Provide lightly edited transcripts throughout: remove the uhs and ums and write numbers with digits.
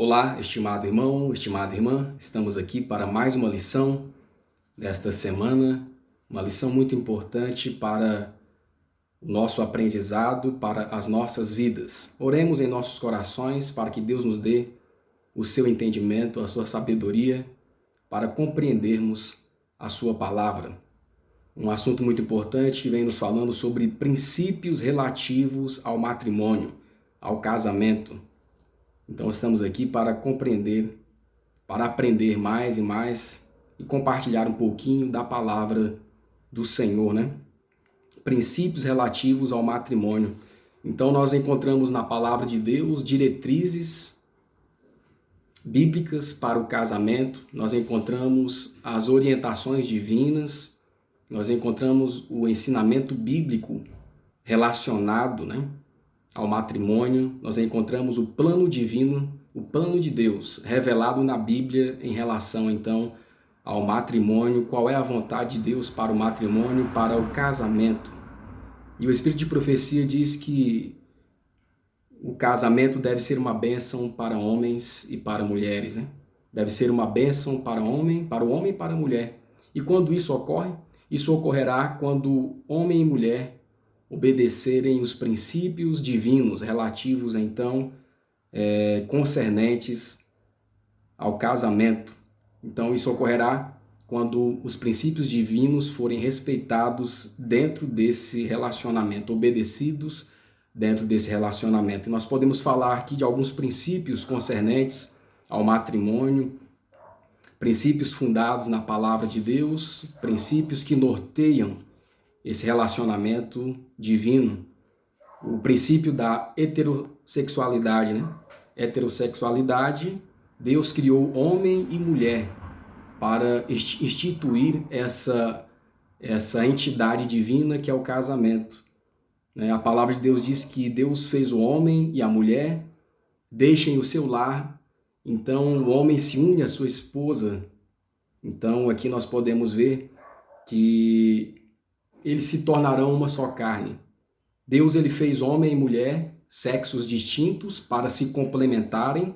Olá, estimado irmão, estimada irmã, estamos aqui para mais uma lição desta semana, uma lição muito importante para o nosso aprendizado, para as nossas vidas. Oremos em nossos corações para que Deus nos dê o seu entendimento, a sua sabedoria, para compreendermos a sua palavra. Um assunto muito importante que vem nos falando sobre princípios relativos ao matrimônio, ao casamento. Então estamos aqui para compreender, para aprender mais e mais e compartilhar um pouquinho da palavra do Senhor, né? Princípios relativos ao matrimônio. Então nós encontramos na palavra de Deus diretrizes bíblicas para o casamento, nós encontramos as orientações divinas, nós encontramos o ensinamento bíblico relacionado, né, ao matrimônio, nós encontramos o plano divino, o plano de Deus revelado na Bíblia em relação então ao matrimônio, qual é a vontade de Deus para o matrimônio, para o casamento. E o Espírito de Profecia diz que o casamento deve ser uma bênção para homens e para mulheres, né? Deve ser uma bênção para o homem e para a mulher. E quando isso ocorre, isso ocorrerá quando homem e mulher obedecerem os princípios divinos relativos, então, concernentes ao casamento. Então, isso ocorrerá quando os princípios divinos forem respeitados dentro desse relacionamento, obedecidos dentro desse relacionamento. E nós podemos falar aqui de alguns princípios concernentes ao matrimônio, princípios fundados na palavra de Deus, princípios que norteiam esse relacionamento divino. O princípio da heterossexualidade, né? Heterossexualidade, Deus criou homem e mulher para instituir essa entidade divina que é o casamento. A palavra de Deus diz que Deus fez o homem e a mulher, deixem o seu lar, então o homem se une à sua esposa. Então aqui nós podemos ver que eles se tornarão uma só carne. Deus ele fez homem e mulher, sexos distintos, para se complementarem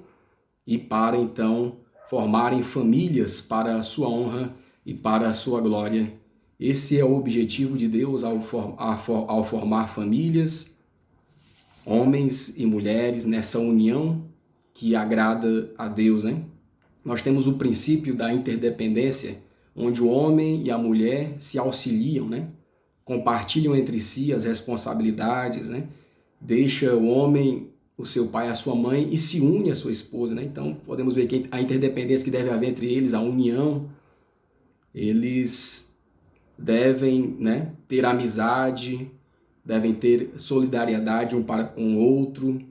e para então formarem famílias para a sua honra e para a sua glória. Esse é o objetivo de Deus ao formar famílias, homens e mulheres, nessa união que agrada a Deus, né? Nós temos o princípio da interdependência, onde o homem e a mulher se auxiliam, né? Compartilham entre si as responsabilidades, né? Deixa o homem, o seu pai, a sua mãe e se une à sua esposa, né? Então podemos ver que a interdependência que deve haver entre eles, a união, eles devem, né, ter amizade, devem ter solidariedade um para com o outro,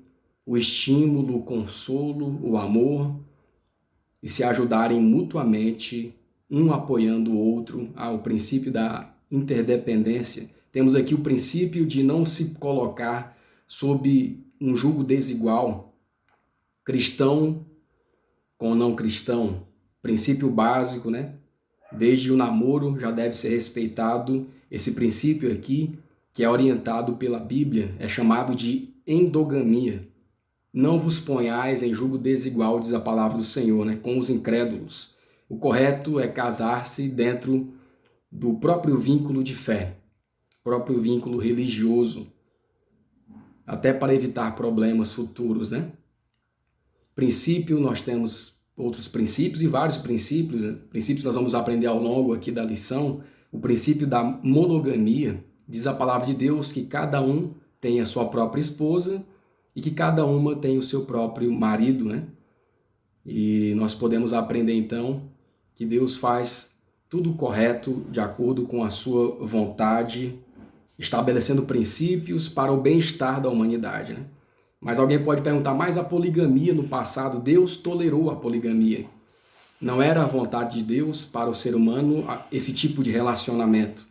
o estímulo, o consolo, o amor, e se ajudarem mutuamente, um apoiando o outro, ao princípio da interdependência. Temos aqui o princípio de não se colocar sob um jugo desigual, cristão com não cristão, princípio básico, né? Desde o namoro já deve ser respeitado esse princípio aqui, que é orientado pela Bíblia, é chamado de endogamia. Não vos ponhais em jugo desigual, diz a palavra do Senhor, né, com os incrédulos. O correto é casar-se dentro do próprio vínculo de fé, próprio vínculo religioso, até para evitar problemas futuros, né? Princípio, nós temos outros princípios e vários princípios, né? Princípios nós vamos aprender ao longo aqui da lição. O princípio da monogamia, diz a palavra de Deus que cada um tem a sua própria esposa e que cada uma tem o seu próprio marido, né? E nós podemos aprender então que Deus faz tudo correto de acordo com a sua vontade, estabelecendo princípios para o bem-estar da humanidade, né? Mas alguém pode perguntar, mas a poligamia no passado, Deus tolerou a poligamia. Não era a vontade de Deus para o ser humano esse tipo de relacionamento.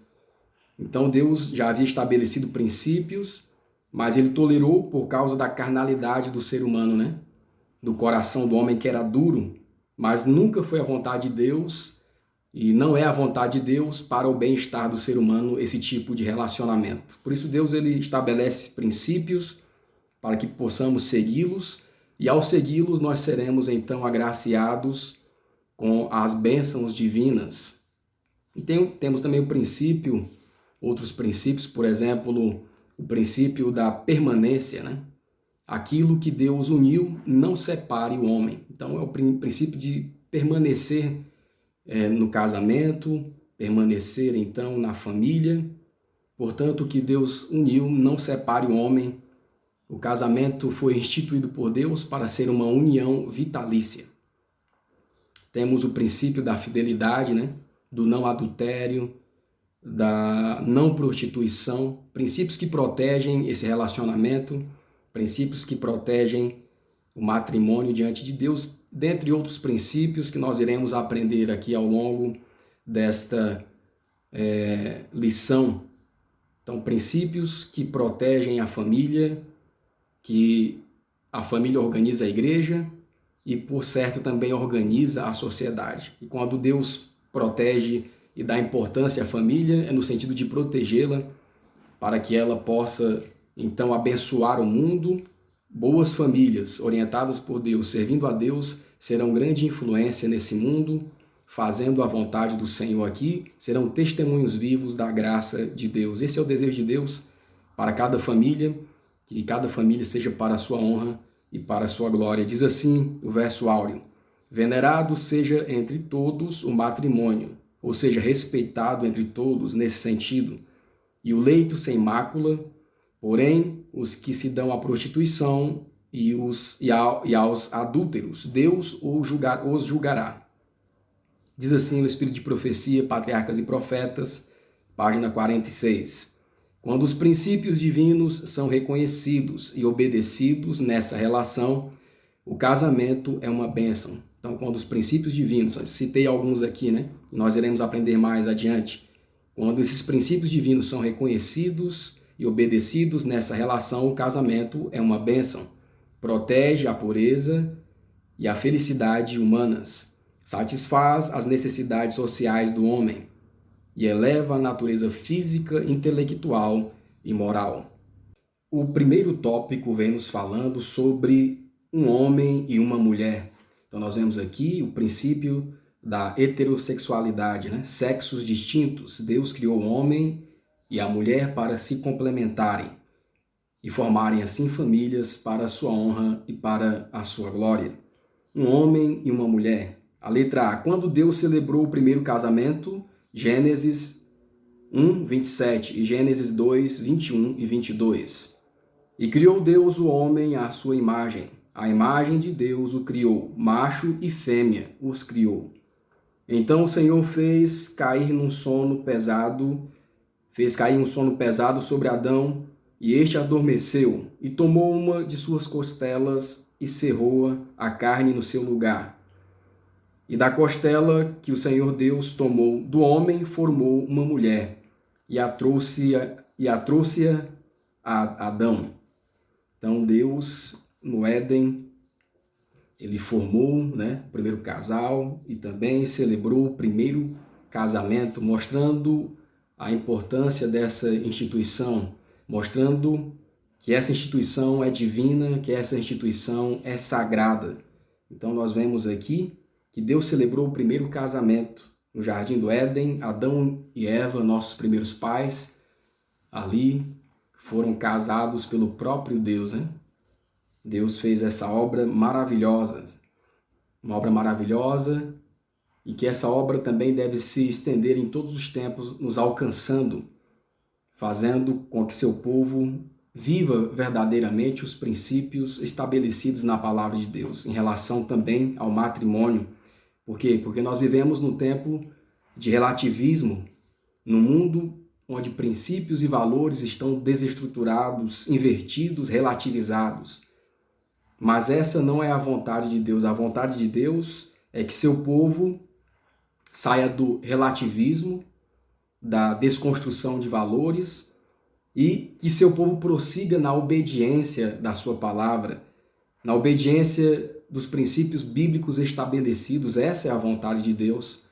Então Deus já havia estabelecido princípios, mas ele tolerou por causa da carnalidade do ser humano, né? Do coração do homem que era duro, mas nunca foi a vontade de Deus e não é a vontade de Deus para o bem-estar do ser humano esse tipo de relacionamento. Por isso Deus ele estabelece princípios para que possamos segui-los E ao segui-los, nós seremos então agraciados com as bênçãos divinas. E temos também o princípio, outros princípios, por exemplo, o princípio da permanência, né? Aquilo que Deus uniu, não separe o homem. Então é o princípio de permanecer no casamento, permanecer então na família. Portanto, o que Deus uniu, não separe o homem. O casamento foi instituído por Deus para ser uma união vitalícia. Temos o princípio da fidelidade, né? Do não adultério, da não prostituição, princípios que protegem esse relacionamento, princípios que protegem o matrimônio diante de Deus, dentre outros princípios que nós iremos aprender aqui ao longo desta lição. Então, princípios que protegem a família, que a família organiza a igreja e, por certo, também organiza a sociedade. E quando Deus protege e dá importância à família, é no sentido de protegê-la para que ela possa, então, abençoar o mundo. Boas famílias orientadas por Deus, servindo a Deus, serão grande influência nesse mundo, fazendo a vontade do Senhor aqui, serão testemunhos vivos da graça de Deus. Esse é o desejo de Deus para cada família, que cada família seja para a sua honra e para a sua glória. Diz assim o verso áureo: venerado seja entre todos o matrimônio, ou seja, respeitado entre todos nesse sentido, e o leito sem mácula, porém os que se dão à prostituição e aos adúlteros, Deus os julgará. Diz assim o Espírito de Profecia, Patriarcas e Profetas, página 46. Quando os princípios divinos são reconhecidos e obedecidos nessa relação, o casamento é uma bênção. Então, quando os princípios divinos, citei alguns aqui, né? Nós iremos aprender mais adiante. Quando esses princípios divinos são reconhecidos e obedecidos nessa relação, o casamento é uma bênção. Protege a pureza e a felicidade humanas, satisfaz as necessidades sociais do homem e eleva a natureza física, intelectual e moral. O primeiro tópico vem nos falando sobre um homem e uma mulher. Então nós vemos aqui o princípio da heterossexualidade, né? Sexos distintos. Deus criou o homem e a mulher para se complementarem e formarem assim famílias para a sua honra e para a sua glória. Um homem e uma mulher. A letra A. Quando Deus celebrou o primeiro casamento, Gênesis 1, 27 e Gênesis 2, 21 e 22. E criou Deus o homem à sua imagem. A imagem de Deus o criou, macho e fêmea os criou. Então o Senhor fez cair um sono pesado sobre Adão, e este adormeceu, e tomou uma de suas costelas e cerrou a carne no seu lugar. E da costela que o Senhor Deus tomou do homem, formou uma mulher, e a trouxe a Adão. Então Deus, no Éden, ele formou, né, o primeiro casal e também celebrou o primeiro casamento, mostrando a importância dessa instituição, mostrando que essa instituição é divina, que essa instituição é sagrada. Então nós vemos aqui que Deus celebrou o primeiro casamento no Jardim do Éden. Adão e Eva, nossos primeiros pais, ali foram casados pelo próprio Deus, né? Deus fez essa obra maravilhosa, uma obra maravilhosa, e que essa obra também deve se estender em todos os tempos, nos alcançando, fazendo com que seu povo viva verdadeiramente os princípios estabelecidos na palavra de Deus, em relação também ao matrimônio. Por quê? Porque nós vivemos num tempo de relativismo, num mundo onde princípios e valores estão desestruturados, invertidos, relativizados. Mas essa não é a vontade de Deus. A vontade de Deus é que seu povo saia do relativismo, da desconstrução de valores, e que seu povo prossiga na obediência da sua palavra, na obediência dos princípios bíblicos estabelecidos. Essa é a vontade de Deus,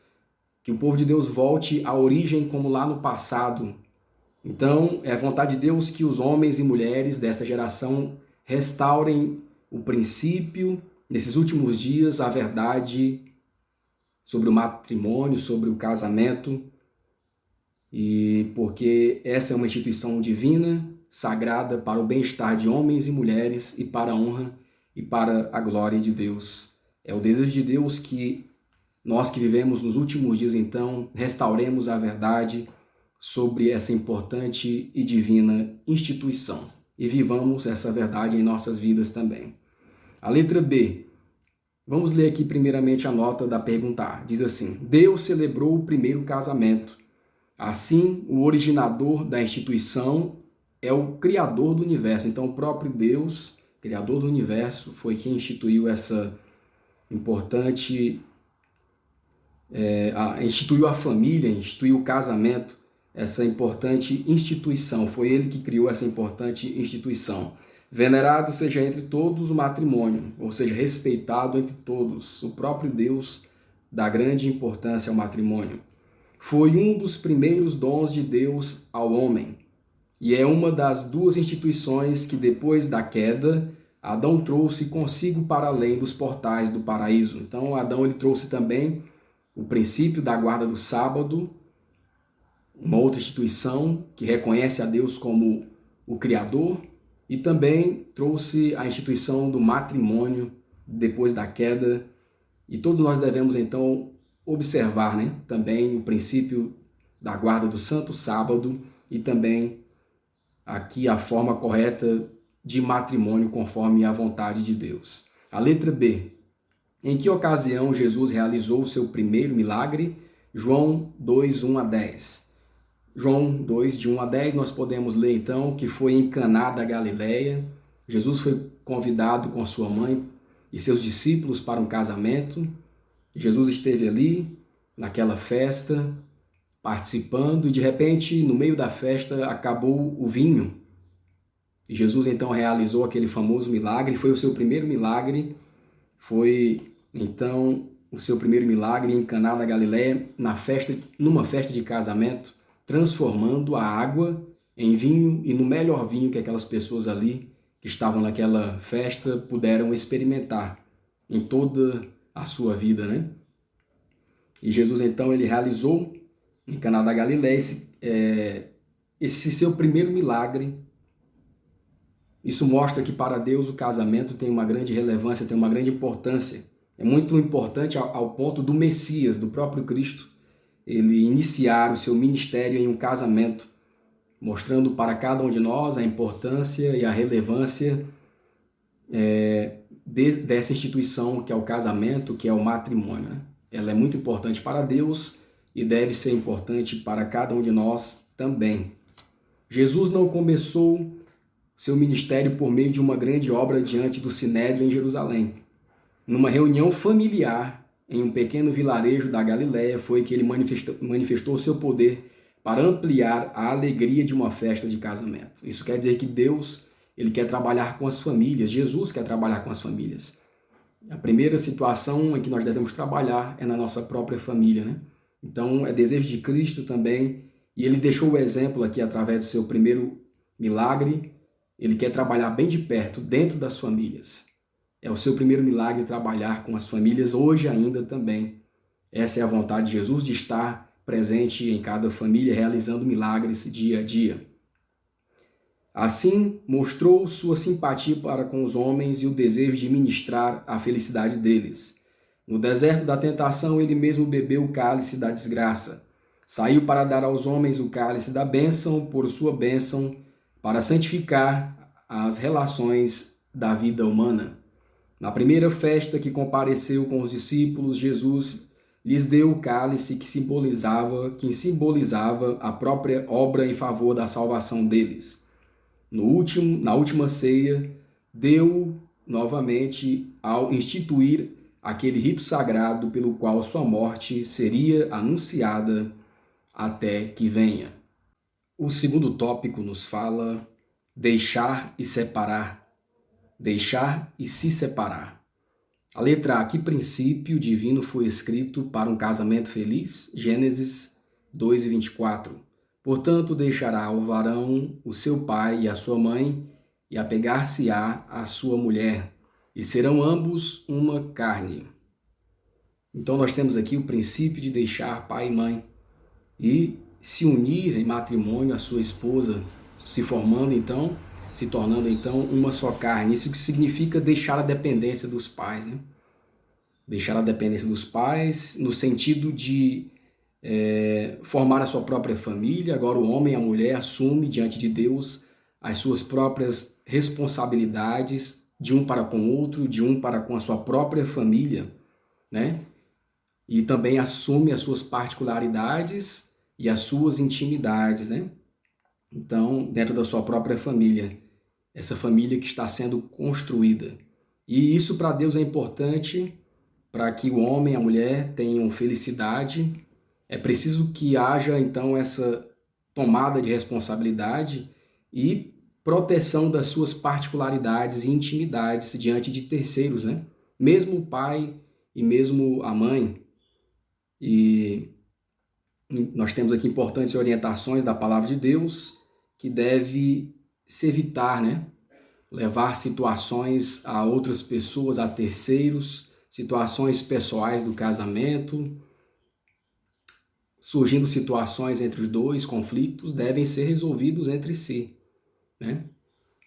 que o povo de Deus volte à origem como lá no passado. Então, é a vontade de Deus que os homens e mulheres desta geração restaurem o princípio, nesses últimos dias, a verdade sobre o matrimônio, sobre o casamento, e porque essa é uma instituição divina, sagrada para o bem-estar de homens e mulheres e para a honra e para a glória de Deus. É o desejo de Deus que nós que vivemos nos últimos dias, então, restauremos a verdade sobre essa importante e divina instituição e vivamos essa verdade em nossas vidas também. A letra B. Vamos ler aqui primeiramente a nota da pergunta A. Diz assim: Deus celebrou o primeiro casamento. Assim, o originador da instituição é o Criador do universo. Então, o próprio Deus, Criador do universo, foi quem instituiu essa importante... instituiu a família, instituiu o casamento, essa importante instituição. Foi ele que criou essa importante instituição. Venerado seja entre todos o matrimônio, ou seja, respeitado entre todos. O próprio Deus dá grande importância ao matrimônio. Foi um dos primeiros dons de Deus ao homem, e é uma das duas instituições que depois da queda, Adão trouxe consigo para além dos portais do paraíso. Então, Adão ele trouxe também o princípio da guarda do sábado, uma outra instituição que reconhece a Deus como o Criador, e também trouxe a instituição do matrimônio depois da queda. E todos nós devemos, então, observar, também o princípio da guarda do santo sábado e também aqui a forma correta de matrimônio conforme a vontade de Deus. A letra B. Em que ocasião Jesus realizou o seu primeiro milagre? João 2, 1 a 10. João 2, de 1 a 10, nós podemos ler então que foi em Caná da Galileia. Jesus foi convidado com sua mãe e seus discípulos para um casamento. Jesus esteve ali, naquela festa, participando, e de repente, no meio da festa, acabou o vinho. E Jesus então realizou aquele famoso milagre, foi o seu primeiro milagre, foi então o seu primeiro milagre em Caná da Galileia, numa festa de casamento, transformando a água em vinho e no melhor vinho que aquelas pessoas ali que estavam naquela festa puderam experimentar em toda a sua vida, E Jesus então ele realizou em Caná da Galileia esse seu primeiro milagre. Isso mostra que para Deus o casamento tem uma grande relevância, tem uma grande importância. É muito importante ao ponto do Messias, do próprio Cristo, ele iniciar o seu ministério em um casamento, mostrando para cada um de nós a importância e a relevância dessa instituição que é o casamento, que é o matrimônio. Ela é muito importante para Deus e deve ser importante para cada um de nós também. Jesus não começou seu ministério por meio de uma grande obra diante do Sinédrio em Jerusalém. Numa reunião familiar em um pequeno vilarejo da Galileia foi que ele manifestou seu poder para ampliar a alegria de uma festa de casamento. Isso quer dizer que Deus ele quer trabalhar com as famílias, Jesus quer trabalhar com as famílias. A primeira situação em que nós devemos trabalhar é na nossa própria família, Então, é desejo de Cristo também, e ele deixou o exemplo aqui através do seu primeiro milagre. Ele quer trabalhar bem de perto, dentro das famílias. É o seu primeiro milagre trabalhar com as famílias, hoje ainda também. Essa é a vontade de Jesus, de estar presente em cada família, realizando milagres dia a dia. Assim, mostrou sua simpatia para com os homens e o desejo de ministrar a felicidade deles. No deserto da tentação, ele mesmo bebeu o cálice da desgraça. Saiu para dar aos homens o cálice da bênção, por sua bênção, para santificar as relações da vida humana. Na primeira festa que compareceu com os discípulos, Jesus lhes deu o cálice que simbolizava a própria obra em favor da salvação deles. Na última ceia, deu novamente ao instituir aquele rito sagrado pelo qual sua morte seria anunciada até que venha. O segundo tópico nos fala deixar e separar. Deixar e se separar. A letra A, que princípio divino foi escrito para um casamento feliz? Gênesis 2:24. Portanto, deixará o varão o seu pai e a sua mãe, e apegar-se-á à sua mulher, e serão ambos uma carne. Então nós temos aqui o princípio de deixar pai e mãe e se unir em matrimônio à sua esposa, se tornando então uma só carne. Isso significa deixar a dependência dos pais, né? Deixar a dependência dos pais no sentido de formar a sua própria família. Agora o homem e a mulher assumem diante de Deus as suas próprias responsabilidades, de um para com o outro, de um para com a sua própria família, né? E também assume as suas particularidades e as suas intimidades, né? Então, dentro da sua própria família, essa família que está sendo construída. E isso para Deus é importante para que o homem e a mulher tenham felicidade. É preciso que haja, então, essa tomada de responsabilidade e proteção das suas particularidades e intimidades diante de terceiros, né? Mesmo o pai e mesmo a mãe. E nós temos aqui importantes orientações da palavra de Deus que deve se evitar, né? Levar situações a outras pessoas, a terceiros, situações pessoais do casamento, surgindo situações entre os dois, conflitos, devem ser resolvidos entre si, né?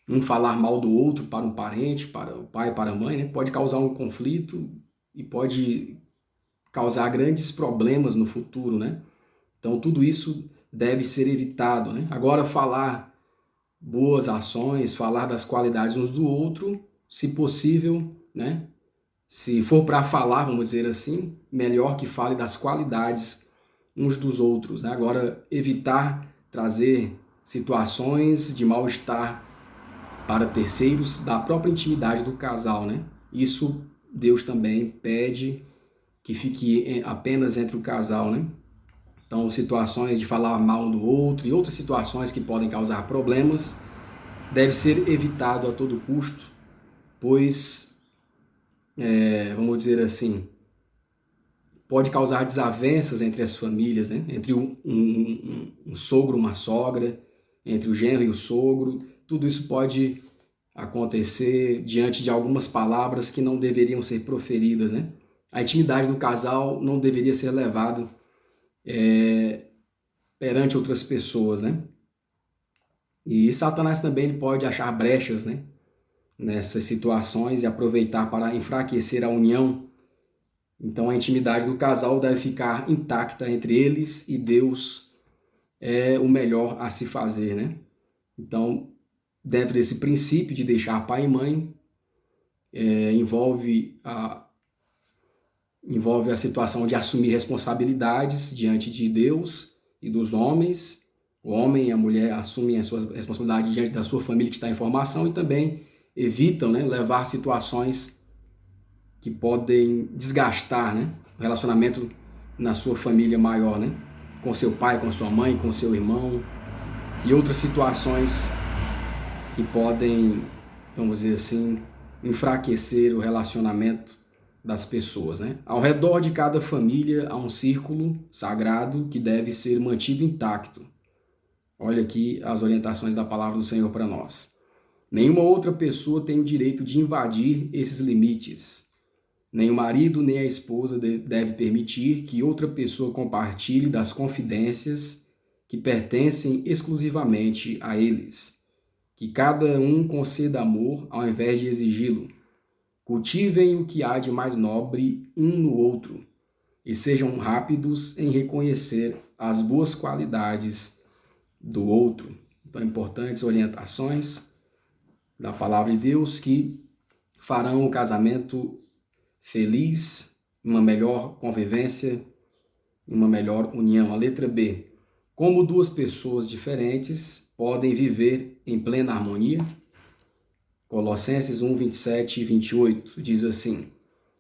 Um falar mal do outro para um parente, para o pai, para a mãe, né? Pode causar um conflito e pode causar grandes problemas no futuro, né? Então tudo isso deve ser evitado, né? Agora falar boas ações, falar das qualidades uns do outro, se possível, né? Se for para falar, vamos dizer assim, melhor que fale das qualidades uns dos outros, né? Agora evitar trazer situações de mal-estar para terceiros da própria intimidade do casal, né? Isso Deus também pede que fique apenas entre o casal, né? Então, situações de falar mal um do outro e outras situações que podem causar problemas deve ser evitado a todo custo, pois, vamos dizer assim, pode causar desavenças entre as famílias, né? Entre um sogro e uma sogra, entre o genro e o sogro. Tudo isso pode acontecer diante de algumas palavras que não deveriam ser proferidas, né? A intimidade do casal não deveria ser levada perante outras pessoas, né? E Satanás também ele pode achar brechas, né? Nessas situações e aproveitar para enfraquecer a união. Então a intimidade do casal deve ficar intacta entre eles e Deus é o melhor a se fazer, né? Então, dentro desse princípio de deixar pai e mãe, envolve a situação de assumir responsabilidades diante de Deus e dos homens. O homem e a mulher assumem a sua responsabilidade diante da sua família que está em formação e também evitam, né, levar situações que podem desgastar, né, o relacionamento na sua família maior, né, com seu pai, com sua mãe, com seu irmão e outras situações que podem, vamos dizer assim, enfraquecer o relacionamento das pessoas, né? Ao redor de cada família há um círculo sagrado que deve ser mantido intacto. Olha aqui as orientações da palavra do Senhor para nós. Nenhuma outra pessoa tem o direito de invadir esses limites. Nem o marido nem a esposa deve permitir que outra pessoa compartilhe das confidências que pertencem exclusivamente a eles. Que cada um conceda amor ao invés de exigi-lo. Cultivem o que há de mais nobre um no outro e sejam rápidos em reconhecer as boas qualidades do outro. Então, importantes orientações da palavra de Deus que farão o casamento feliz, uma melhor convivência, uma melhor união. A letra B. Como duas pessoas diferentes podem viver em plena harmonia? Colossenses 1, 27 e 28 diz assim: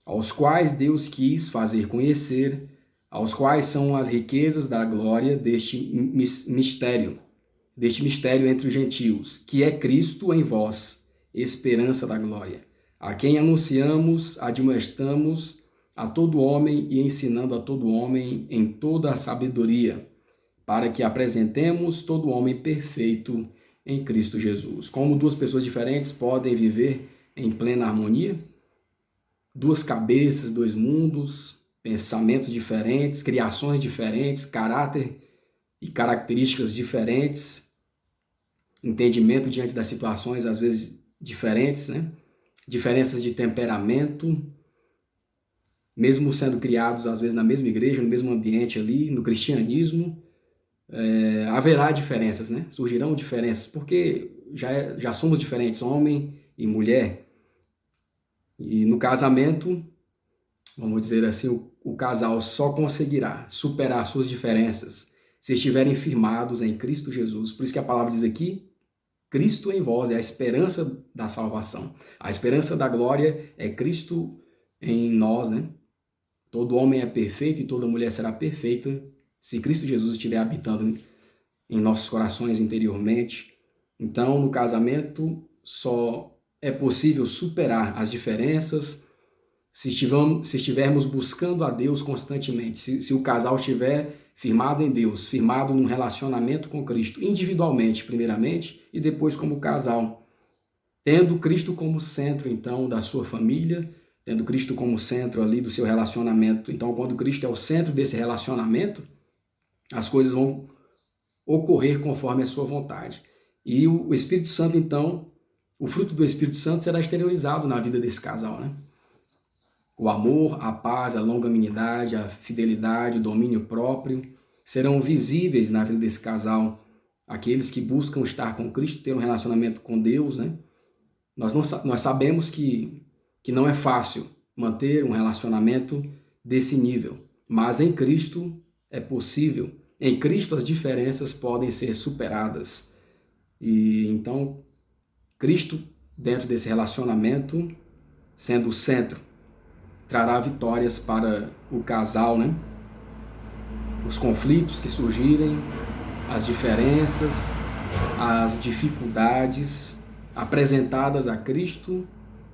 aos quais Deus quis fazer conhecer, aos quais são as riquezas da glória deste mistério entre os gentios, que é Cristo em vós, esperança da glória, a quem anunciamos, admoestamos a todo homem e ensinando a todo homem em toda a sabedoria, para que apresentemos todo homem perfeito em Cristo Jesus. Como duas pessoas diferentes podem viver em plena harmonia? duas cabeças, dois mundos, pensamentos diferentes, criações diferentes, caráter e características diferentes, entendimento diante das situações às vezes diferentes, né? Diferenças de temperamento, mesmo sendo criados às vezes na mesma igreja, no mesmo ambiente ali, no cristianismo, haverá diferenças, né? Surgirão diferenças, porque já somos diferentes, homem e mulher. E no casamento, vamos dizer assim, o casal só conseguirá superar suas diferenças se estiverem firmados em Cristo Jesus. Por isso que a palavra diz aqui, Cristo em vós é a esperança da salvação. A esperança da glória é Cristo em nós, né? Todo homem é perfeito e toda mulher será perfeita se Cristo Jesus estiver habitando em nossos corações interiormente. Então, no casamento, só é possível superar as diferenças se estivermos buscando a Deus constantemente. Se o casal estiver firmado em Deus, firmado num relacionamento com Cristo, individualmente, primeiramente, e depois como casal. Tendo Cristo como centro, então, da sua família, tendo Cristo como centro ali do seu relacionamento. Então, quando Cristo é o centro desse relacionamento, as coisas vão ocorrer conforme a sua vontade. E o Espírito Santo, então, o fruto do Espírito Santo será exteriorizado na vida desse casal, né? O amor, a paz, a longanimidade, a fidelidade, o domínio próprio serão visíveis na vida desse casal. Aqueles que buscam estar com Cristo, ter um relacionamento com Deus, né? Nós sabemos que não é fácil manter um relacionamento desse nível, mas em Cristo é possível. Em Cristo as diferenças podem ser superadas. E então, Cristo, dentro desse relacionamento, sendo o centro, trará vitórias para o casal, né? Os conflitos que surgirem, as diferenças, as dificuldades apresentadas a Cristo,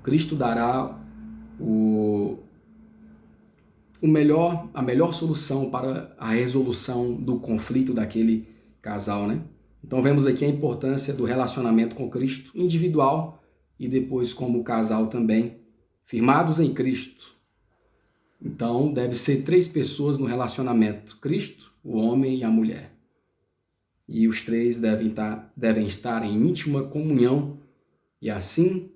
Cristo dará a melhor solução para a resolução do conflito daquele casal, né? Então vemos aqui a importância do relacionamento com Cristo individual e depois como casal também, firmados em Cristo. Então deve ser 3 pessoas no relacionamento, Cristo, o homem e a mulher. E os 3 devem estar em íntima comunhão e assim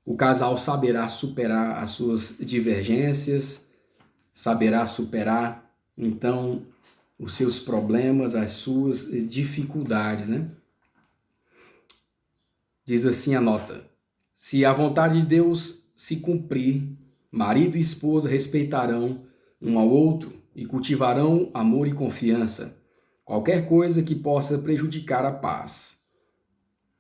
o casal saberá superar as suas divergências, saberá superar, então, os seus problemas, as suas dificuldades, né? Diz assim a nota: se a vontade de Deus se cumprir, marido e esposa respeitarão um ao outro e cultivarão amor e confiança, qualquer coisa que possa prejudicar a paz.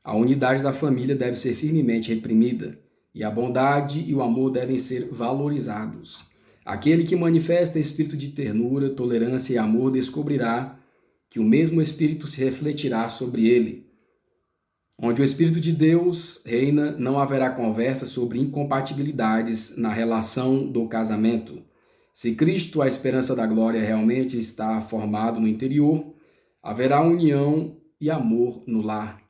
A unidade da família deve ser firmemente reprimida, e a bondade e o amor devem ser valorizados. Aquele que manifesta espírito de ternura, tolerância e amor descobrirá que o mesmo espírito se refletirá sobre ele. Onde o Espírito de Deus reina, não haverá conversa sobre incompatibilidades na relação do casamento. Se Cristo, a esperança da glória, realmente está formado no interior, haverá união e amor no lar.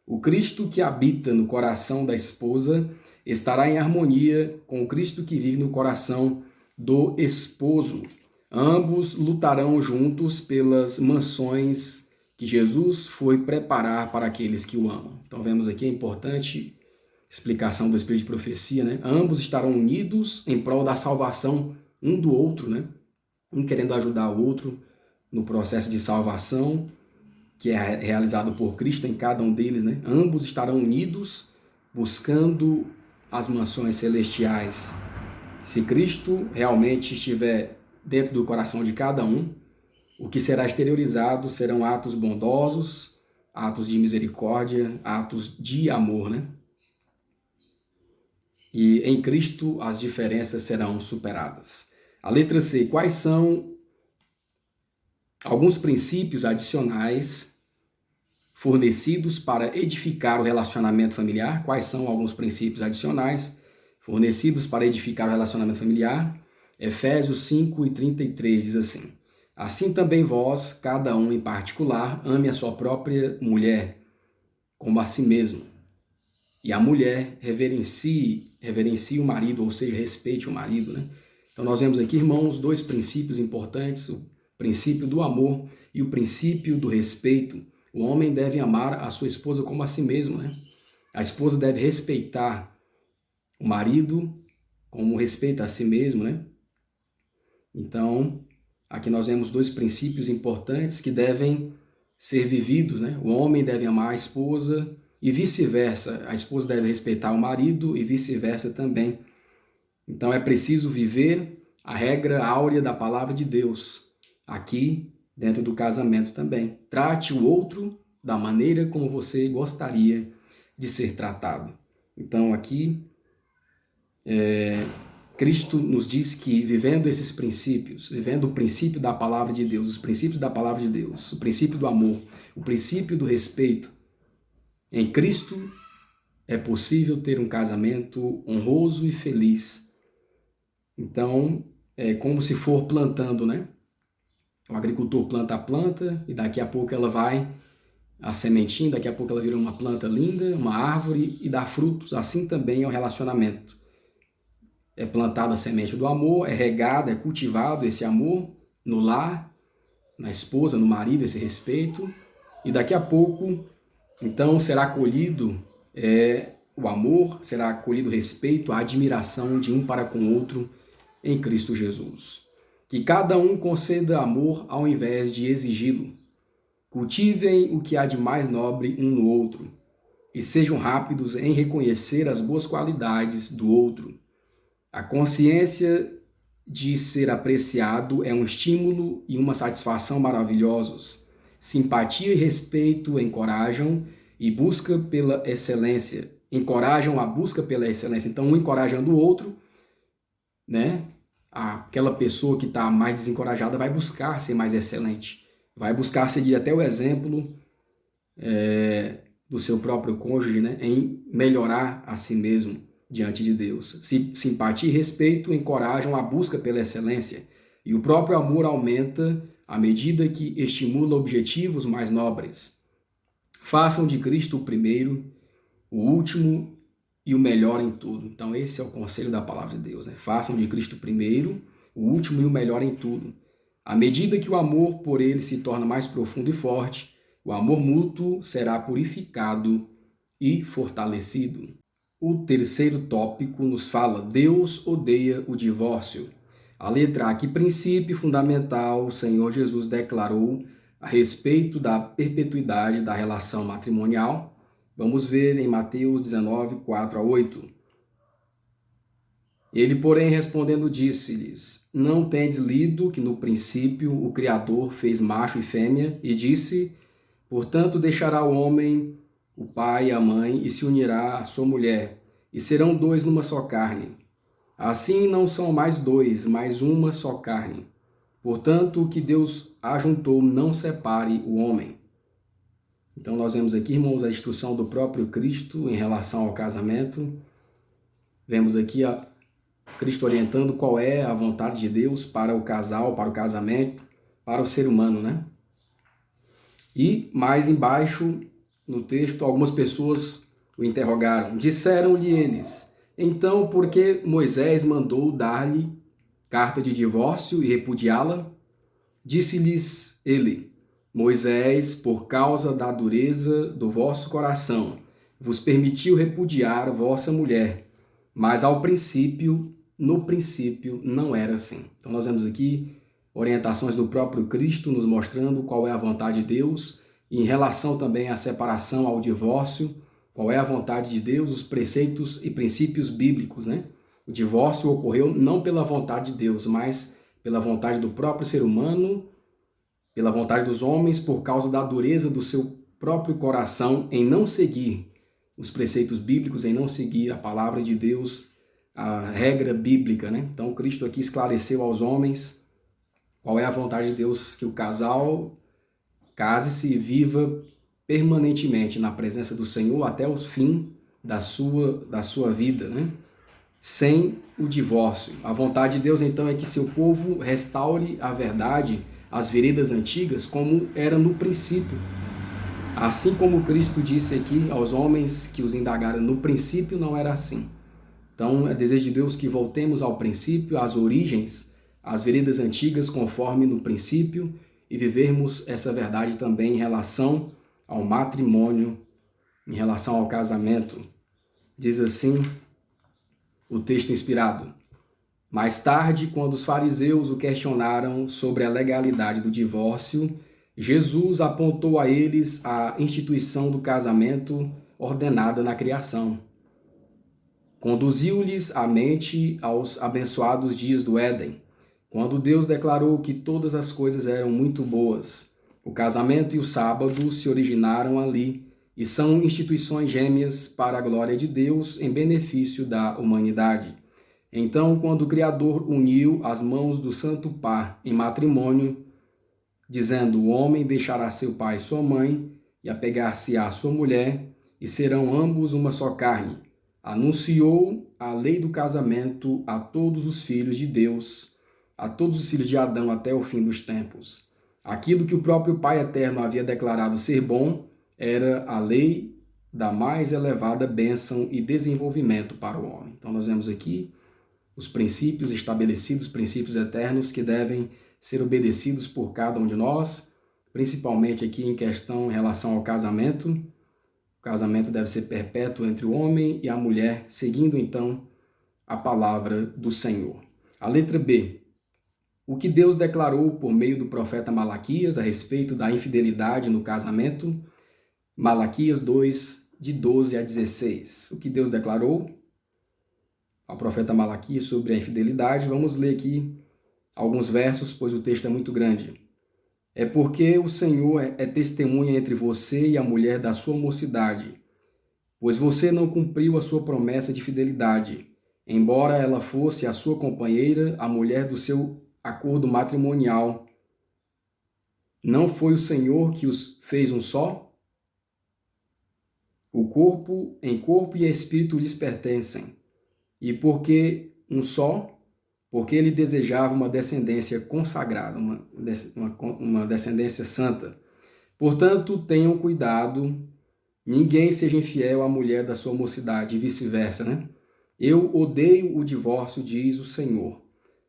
O Cristo que habita no coração da esposa estará em harmonia com o Cristo que vive no coração do esposo. Ambos lutarão juntos pelas mansões que Jesus foi preparar para aqueles que o amam. Então vemos aqui a importante explicação do Espírito de profecia, né? Ambos estarão unidos em prol da salvação um do outro, né? Um querendo ajudar o outro no processo de salvação que é realizado por Cristo em cada um deles, né? Ambos estarão unidos buscando as mansões celestiais. Se Cristo realmente estiver dentro do coração de cada um, o que será exteriorizado serão atos bondosos, atos de misericórdia, atos de amor, né? E em Cristo as diferenças serão superadas. A letra C, quais são alguns princípios adicionais fornecidos para edificar o relacionamento familiar? Quais são alguns princípios adicionais fornecidos para edificar o relacionamento familiar? Efésios 5:33 diz assim: assim também vós, cada um em particular, ame a sua própria mulher como a si mesmo, e a mulher reverencie o marido, ou seja, respeite o marido, né? Então nós vemos aqui, irmãos, dois princípios importantes, o princípio do amor e o princípio do respeito. O homem deve amar a sua esposa como a si mesmo, né? A esposa deve respeitar o marido como respeita a si mesmo, né? Então, aqui nós vemos dois princípios importantes que devem ser vividos, né? O homem deve amar a esposa e vice-versa. A esposa deve respeitar o marido e vice-versa também. Então é preciso viver a regra áurea da palavra de Deus aqui dentro do casamento também. Trate o outro da maneira como você gostaria de ser tratado. Então aqui Cristo nos diz que vivendo esses princípios, vivendo o princípio da palavra de Deus, os princípios da palavra de Deus, o princípio do amor, o princípio do respeito, em Cristo é possível ter um casamento honroso e feliz. Então, é como se for plantando, né? O agricultor planta a planta e daqui a pouco ela vai, a sementinha, daqui a pouco ela vira uma planta linda, uma árvore e dá frutos. Assim também é o relacionamento. É plantada a semente do amor, é regado, é cultivado esse amor no lar, na esposa, no marido, esse respeito. E daqui a pouco, então, será colhido o amor, será colhido o respeito, a admiração de um para com o outro em Cristo Jesus. Que cada um conceda amor ao invés de exigi-lo. Cultivem o que há de mais nobre um no outro e sejam rápidos em reconhecer as boas qualidades do outro. A consciência de ser apreciado é um estímulo e uma satisfação maravilhosos. Simpatia e respeito encorajam e busca pela excelência. Encorajam a busca pela excelência. Então, um encorajando o outro, né? Aquela pessoa que está mais desencorajada vai buscar ser mais excelente. Vai buscar seguir até o exemplo do seu próprio cônjuge, né? Em melhorar a si mesmo diante de Deus. Simpatia e respeito encorajam a busca pela excelência. E o próprio amor aumenta à medida que estimula objetivos mais nobres. Façam de Cristo o primeiro, o último e o melhor em tudo. Então esse é o conselho da palavra de Deus, né? Façam de Cristo o primeiro, o último e o melhor em tudo. À medida que o amor por ele se torna mais profundo e forte, o amor mútuo será purificado e fortalecido. O terceiro tópico nos fala: Deus odeia o divórcio. A letra A, que princípio fundamental o Senhor Jesus declarou a respeito da perpetuidade da relação matrimonial. Vamos ver em Mateus 19, 4 a 8. Ele, porém, respondendo, disse-lhes: Não tendes lido que no princípio o Criador fez macho e fêmea, e disse: Portanto, deixará o homem o pai e a mãe, e se unirá à sua mulher, e serão dois numa só carne. Assim não são mais dois, mas uma só carne. Portanto, o que Deus ajuntou, não separe o homem. Então nós vemos aqui, irmãos, a instrução do próprio Cristo em relação ao casamento. Vemos aqui Cristo orientando qual é a vontade de Deus para o casal, para o casamento, para o ser humano, né? E mais embaixo, no texto, algumas pessoas o interrogaram. Disseram-lhe eles: Então, por que Moisés mandou dar-lhe carta de divórcio e repudiá-la? Disse-lhes ele: Moisés, por causa da dureza do vosso coração, vos permitiu repudiar vossa mulher, mas no princípio, não era assim. Então nós vemos aqui orientações do próprio Cristo nos mostrando qual é a vontade de Deus, e em relação também à separação, ao divórcio, qual é a vontade de Deus, os preceitos e princípios bíblicos, né? O divórcio ocorreu não pela vontade de Deus, mas pela vontade do próprio ser humano, pela vontade dos homens, por causa da dureza do seu próprio coração em não seguir os preceitos bíblicos, em não seguir a palavra de Deus, a regra bíblica, né? Então Cristo aqui esclareceu aos homens qual é a vontade de Deus, que o casal case-se e viva permanentemente na presença do Senhor até o fim da sua vida, né? Sem o divórcio. A vontade de Deus, então, é que seu povo restaure a verdade, as veredas antigas, como era no princípio. Assim como Cristo disse aqui aos homens que os indagaram, no princípio não era assim. Então, é desejo de Deus que voltemos ao princípio, às origens, às veredas antigas, conforme no princípio, e vivermos essa verdade também em relação ao matrimônio, em relação ao casamento. Diz assim o texto inspirado: mais tarde, quando os fariseus o questionaram sobre a legalidade do divórcio, Jesus apontou a eles a instituição do casamento ordenada na criação. Conduziu-lhes a mente aos abençoados dias do Éden, quando Deus declarou que todas as coisas eram muito boas. O casamento e o sábado se originaram ali e são instituições gêmeas para a glória de Deus em benefício da humanidade. Então, quando o Criador uniu as mãos do santo par em matrimônio, dizendo: o homem deixará seu pai e sua mãe, e apegar-se-á à sua mulher, e serão ambos uma só carne, anunciou a lei do casamento a todos os filhos de Deus, a todos os filhos de Adão até o fim dos tempos. Aquilo que o próprio Pai Eterno havia declarado ser bom era a lei da mais elevada bênção e desenvolvimento para o homem. Então nós vemos aqui os princípios estabelecidos, princípios eternos que devem ser obedecidos por cada um de nós, principalmente aqui em questão em relação ao casamento. O casamento deve ser perpétuo entre o homem e a mulher, seguindo então a palavra do Senhor. A letra B. O que Deus declarou por meio do profeta Malaquias a respeito da infidelidade no casamento. Malaquias 2, de 12 a 16. O que Deus declarou ao profeta Malaquias sobre a infidelidade. Vamos ler aqui alguns versos, pois o texto é muito grande. É porque o Senhor é testemunha entre você e a mulher da sua mocidade, pois você não cumpriu a sua promessa de fidelidade, embora ela fosse a sua companheira, a mulher do seu acordo matrimonial. Não foi o Senhor que os fez um só? O corpo e espírito lhes pertencem. E porque um só? Porque ele desejava uma descendência consagrada, uma descendência santa. Portanto, tenham cuidado, ninguém seja infiel à mulher da sua mocidade, e vice-versa, né? Eu odeio o divórcio, diz o Senhor,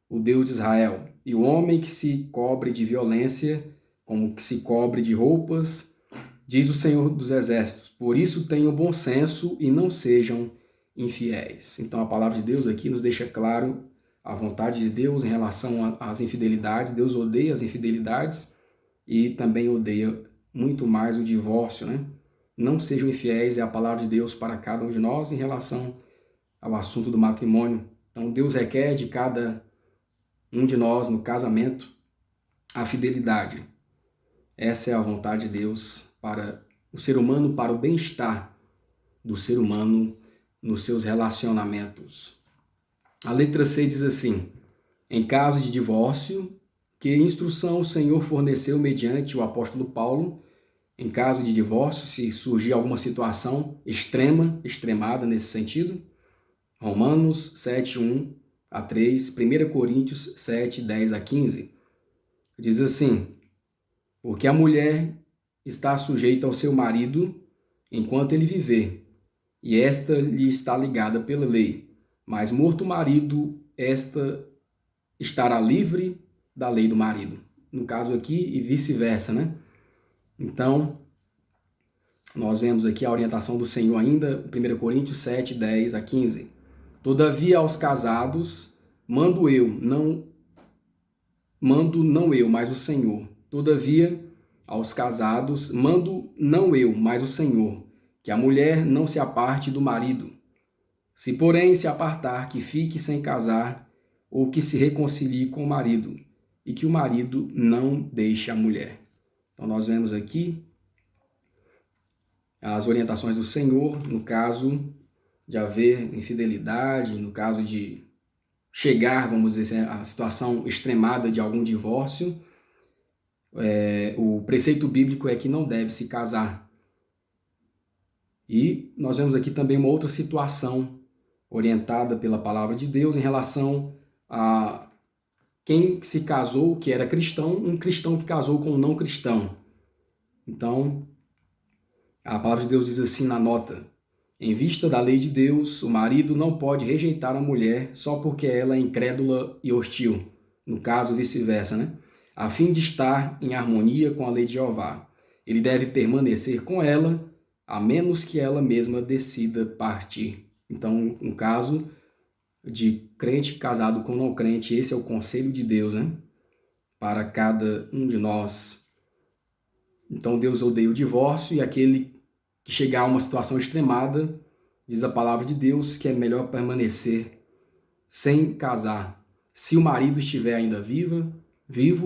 o Deus de Israel, e o homem que se cobre de violência, como que se cobre de roupas, diz o Senhor dos Exércitos. Por isso tenham bom senso e não sejam infiéis. Então a palavra de Deus aqui nos deixa claro a vontade de Deus em relação às infidelidades. Deus odeia as infidelidades e também odeia muito mais o divórcio, né? Não sejam infiéis é a palavra de Deus para cada um de nós em relação ao assunto do matrimônio. Então Deus requer de cada um de nós no casamento a fidelidade. Essa é a vontade de Deus para o ser humano, para o bem-estar do ser humano nos seus relacionamentos. A letra C diz assim: em caso de divórcio, que instrução o Senhor forneceu mediante o apóstolo Paulo, em caso de divórcio, se surgir alguma situação extremada nesse sentido? Romanos 7, 1 a 3, 1 Coríntios 7, 10 a 15. Diz assim: porque a mulher está sujeita ao seu marido enquanto ele viver, e esta lhe está ligada pela lei. Mas morto o marido, esta estará livre da lei do marido. No caso aqui, e vice-versa, né? Então, nós vemos aqui a orientação do Senhor ainda, 1 Coríntios 7, 10 a 15. Todavia aos casados, mando não eu, mas o Senhor. Todavia aos casados, mando não eu, mas o Senhor, que a mulher não se aparte do marido. Se, porém, se apartar, que fique sem casar, ou que se reconcilie com o marido, e que o marido não deixe a mulher. Então, nós vemos aqui as orientações do Senhor, no caso de haver infidelidade, no caso de chegar, vamos dizer, a situação extremada de algum divórcio. O preceito bíblico é que não deve se casar. E nós vemos aqui também uma outra situação orientada pela palavra de Deus em relação a quem se casou, que era cristão, um cristão que casou com um não cristão. Então, A palavra de Deus diz assim na nota: em vista da lei de Deus, o marido não pode rejeitar a mulher só porque ela é incrédula e hostil, no caso vice-versa, né? A fim de estar em harmonia com a lei de Jeová. Ele deve permanecer com ela, a menos que ela mesma decida partir. Então, um caso de crente casado com não crente, esse é o conselho de Deus, né? Para cada um de nós. Então, Deus odeia o divórcio, e aquele que chegar a uma situação extremada, diz a palavra de Deus que é melhor permanecer sem casar. Se o marido estiver ainda vivo,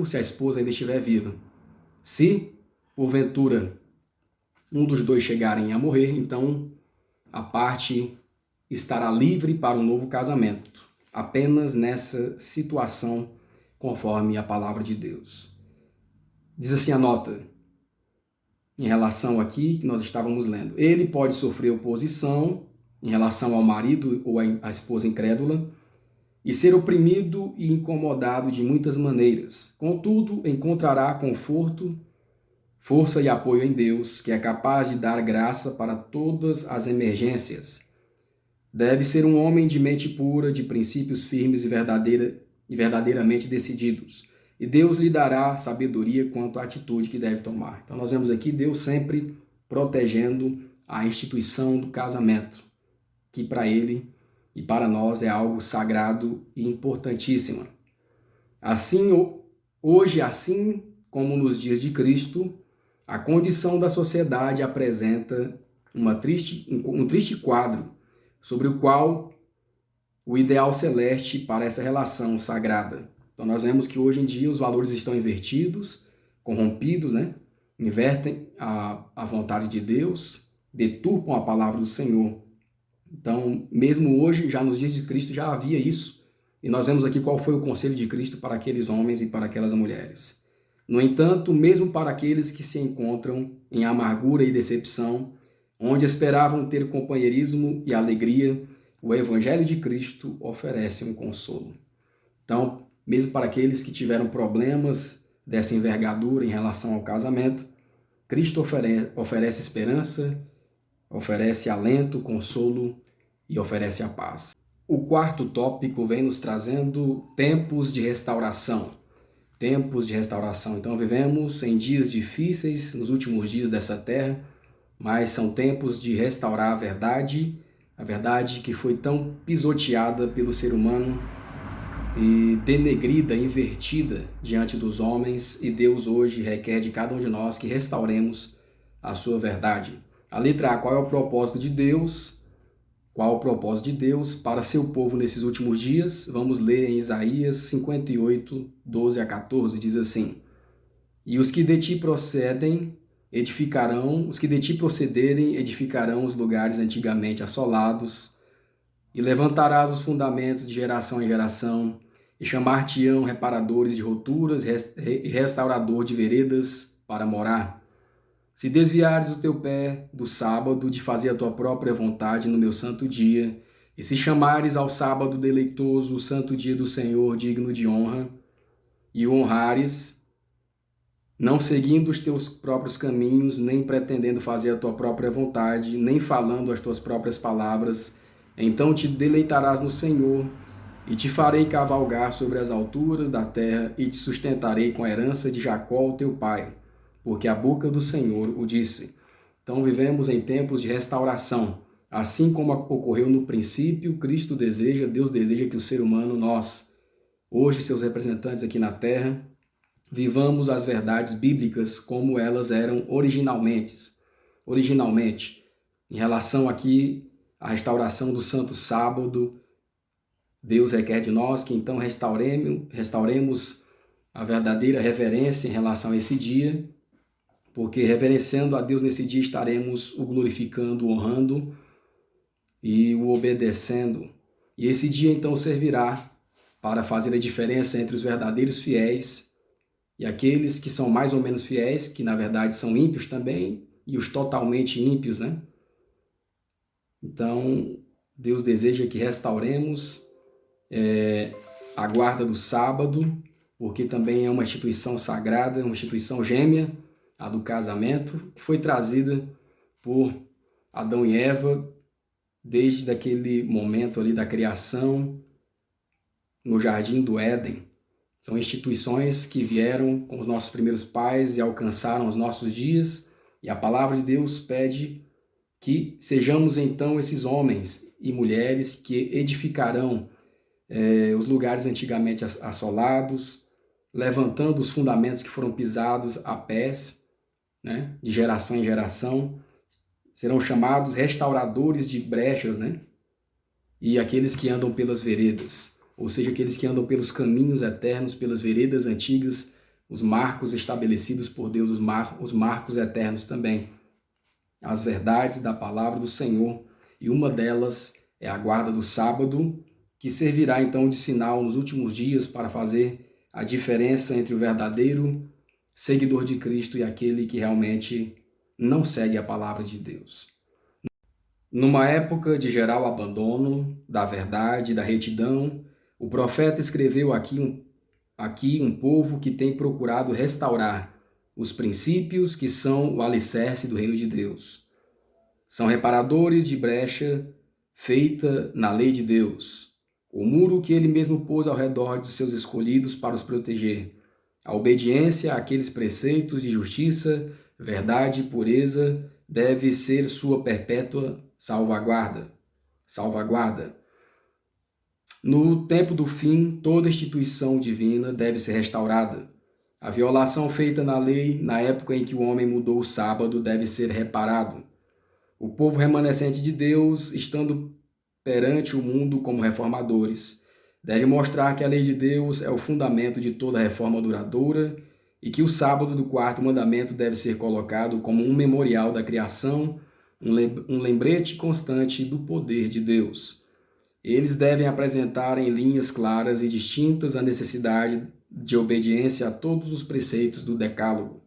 se a esposa ainda estiver viva. Se, porventura, um dos dois chegarem a morrer, então a parte estará livre para um novo casamento, apenas nessa situação, conforme a palavra de Deus. Diz assim a nota, em relação aqui que nós estávamos lendo. Ele pode sofrer oposição em relação ao marido ou à esposa incrédula e ser oprimido e incomodado de muitas maneiras. Contudo, encontrará conforto, força e apoio em Deus, que é capaz de dar graça para todas as emergências. Deve ser um homem de mente pura, de princípios firmes e verdadeiramente decididos. E Deus lhe dará sabedoria quanto à atitude que deve tomar. Então nós vemos aqui Deus sempre protegendo a instituição do casamento, que para ele e para nós é algo sagrado e importantíssimo. Assim, hoje, assim como nos dias de Cristo, a condição da sociedade apresenta um triste quadro sobre o qual o ideal celeste para essa relação sagrada. Então nós vemos que hoje em dia os valores estão invertidos, corrompidos, né? Invertem a vontade de Deus, deturpam a palavra do Senhor. Então, mesmo hoje, já nos dias de Cristo, já havia isso. E nós vemos aqui qual foi o conselho de Cristo para aqueles homens e para aquelas mulheres. No entanto, mesmo para aqueles que se encontram em amargura e decepção, onde esperavam ter companheirismo e alegria, o Evangelho de Cristo oferece um consolo. Então, mesmo para aqueles que tiveram problemas dessa envergadura em relação ao casamento, Cristo oferece esperança, oferece alento, consolo e oferece a paz. O quarto tópico vem nos trazendo tempos de restauração. Tempos de restauração. Então, vivemos em dias difíceis, nos últimos dias dessa terra, mas são tempos de restaurar a verdade que foi tão pisoteada pelo ser humano e denegrida, invertida diante dos homens, e Deus hoje requer de cada um de nós que restauremos a sua verdade. A letra A, qual é o propósito de Deus? Qual o propósito de Deus para seu povo nesses últimos dias? Vamos ler em Isaías 58, 12 a 14, diz assim: E os que de ti procederem, edificarão os lugares antigamente assolados, e levantarás os fundamentos de geração em geração, e chamar-te-ão reparadores de rupturas e restaurador de veredas para morar. Se desviares o teu pé do sábado de fazer a tua própria vontade no meu santo dia, e se chamares ao sábado deleitoso, o santo dia do Senhor, digno de honra, e o honrares, não seguindo os teus próprios caminhos, nem pretendendo fazer a tua própria vontade, nem falando as tuas próprias palavras, então te deleitarás no Senhor, e te farei cavalgar sobre as alturas da terra, e te sustentarei com a herança de Jacó, teu pai, porque a boca do Senhor o disse. Então vivemos em tempos de restauração. Assim como ocorreu no princípio, Deus deseja que o ser humano, nós, hoje seus representantes aqui na terra, vivamos as verdades bíblicas como elas eram originalmente, em relação aqui à restauração do Santo Sábado. Deus requer de nós que então restauremos a verdadeira reverência em relação a esse dia, porque reverenciando a Deus nesse dia estaremos o glorificando, o honrando e o obedecendo. E esse dia então servirá para fazer a diferença entre os verdadeiros fiéis e aqueles que são mais ou menos fiéis, que na verdade são ímpios também, e os totalmente ímpios, né? Então, Deus deseja que restauremos a guarda do sábado, porque também é uma instituição sagrada, uma instituição gêmea, a do casamento, que foi trazida por Adão e Eva, desde aquele momento ali da criação, no Jardim do Éden. São instituições que vieram com os nossos primeiros pais e alcançaram os nossos dias, e a palavra de Deus pede que sejamos então esses homens e mulheres que edificarão os lugares antigamente assolados, levantando os fundamentos que foram pisados a pés, né, de geração em geração. Serão chamados restauradores de brechas, né? E aqueles que andam pelas veredas, ou seja, aqueles que andam pelos caminhos eternos, pelas veredas antigas, os marcos estabelecidos por Deus, os marcos eternos também, as verdades da palavra do Senhor, e uma delas é a guarda do sábado, que servirá então de sinal nos últimos dias para fazer a diferença entre o verdadeiro seguidor de Cristo e aquele que realmente não segue a palavra de Deus. Numa época de geral abandono da verdade, da retidão, o profeta escreveu aqui um povo que tem procurado restaurar os princípios que são o alicerce do reino de Deus. São reparadores de brecha feita na lei de Deus, o muro que ele mesmo pôs ao redor de seus escolhidos para os proteger, a obediência àqueles preceitos de justiça, verdade e pureza deve ser sua perpétua salvaguarda. No tempo do fim, toda instituição divina deve ser restaurada. A violação feita na lei, na época em que o homem mudou o sábado, deve ser reparado. O povo remanescente de Deus, estando perante o mundo como reformadores, deve mostrar que a lei de Deus é o fundamento de toda reforma duradoura e que o sábado do quarto mandamento deve ser colocado como um memorial da criação, um lembrete constante do poder de Deus. Eles devem apresentar em linhas claras e distintas a necessidade de obediência a todos os preceitos do Decálogo.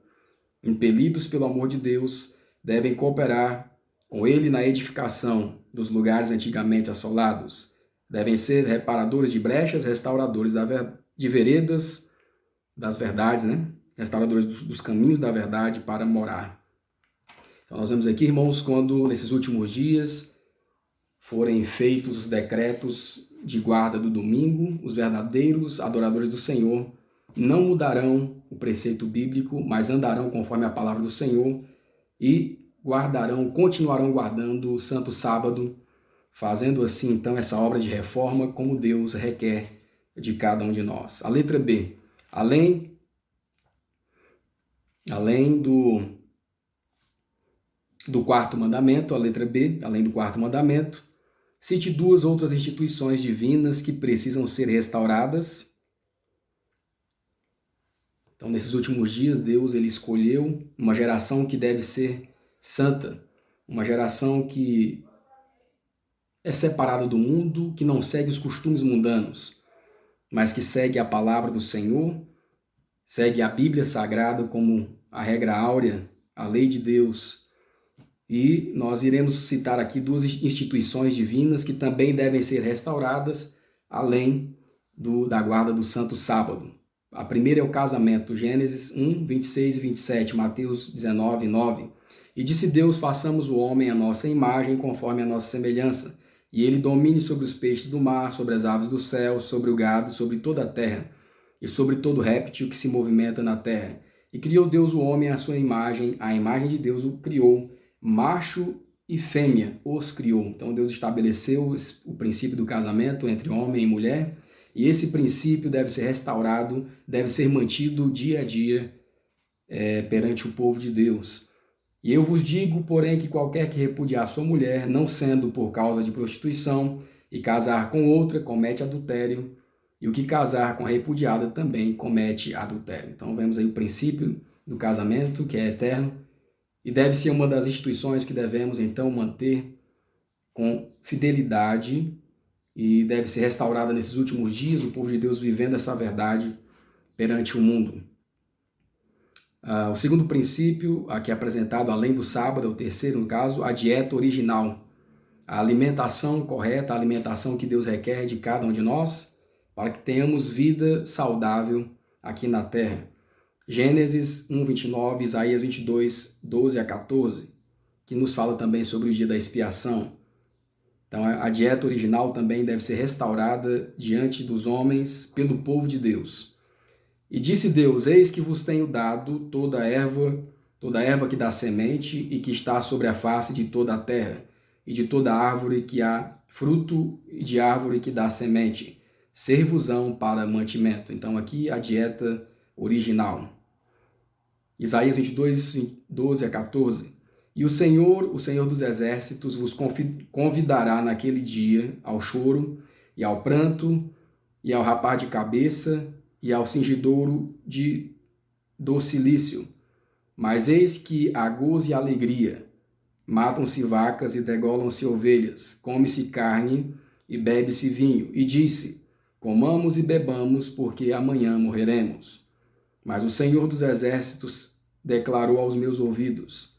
Impelidos pelo amor de Deus, devem cooperar com ele na edificação dos lugares antigamente assolados. Devem ser reparadores de brechas, restauradores de veredas, das verdades, né? Restauradores dos caminhos da verdade para morar. Então nós vemos aqui, irmãos, quando nesses últimos dias forem feitos os decretos de guarda do domingo, os verdadeiros adoradores do Senhor não mudarão o preceito bíblico, mas andarão conforme a palavra do Senhor e continuarão guardando o Santo Sábado, fazendo assim então essa obra de reforma como Deus requer de cada um de nós. A letra B. Além do quarto mandamento, a letra B, além do quarto mandamento, cite duas outras instituições divinas que precisam ser restauradas. Então, nesses últimos dias, Deus ele escolheu uma geração que deve ser santa, uma geração que é separada do mundo, que não segue os costumes mundanos, mas que segue a palavra do Senhor, segue a Bíblia Sagrada como a regra áurea, a lei de Deus. E nós iremos citar aqui duas instituições divinas que também devem ser restauradas, além da guarda do Santo Sábado. A primeira é o casamento, Gênesis 1, 26 e 27, Mateus 19, 9. E disse Deus, façamos o homem à nossa imagem, conforme a nossa semelhança, e ele domine sobre os peixes do mar, sobre as aves do céu, sobre o gado, sobre toda a terra, e sobre todo réptil que se movimenta na terra. E criou Deus o homem à sua imagem, a imagem de Deus o criou, macho e fêmea os criou. Então Deus estabeleceu o princípio do casamento entre homem e mulher, e esse princípio deve ser restaurado, deve ser mantido dia a dia perante o povo de Deus. E eu vos digo, porém, que qualquer que repudiar sua mulher, não sendo por causa de prostituição, e casar com outra, comete adultério, e o que casar com a repudiada também comete adultério. Então vemos aí o princípio do casamento, que é eterno, e deve ser uma das instituições que devemos então manter com fidelidade e deve ser restaurada nesses últimos dias, o povo de Deus vivendo essa verdade perante o mundo. O segundo princípio, aqui apresentado além do sábado, o terceiro no caso, a dieta original. A alimentação correta, a alimentação que Deus requer de cada um de nós, para que tenhamos vida saudável aqui na terra. Gênesis 1, 29, Isaías 22, 12 a 14. que nos fala também sobre o dia da expiação. Então, a dieta original também deve ser restaurada diante dos homens pelo povo de Deus. E disse Deus: Eis que vos tenho dado toda erva que dá semente e que está sobre a face de toda a terra, e de toda árvore que há fruto e de árvore que dá semente, ser-vos-ão para mantimento. Então, aqui a dieta original. Isaías 22, 12 a 14. E o Senhor dos Exércitos, vos convidará naquele dia ao choro e ao pranto e ao rapar de cabeça e ao cingidouro do cilício. Mas eis que há gozo e alegria. Matam-se vacas e degolam-se ovelhas, come-se carne e bebe-se vinho. E disse: comamos e bebamos, porque amanhã morreremos. Mas o Senhor dos Exércitos declarou aos meus ouvidos,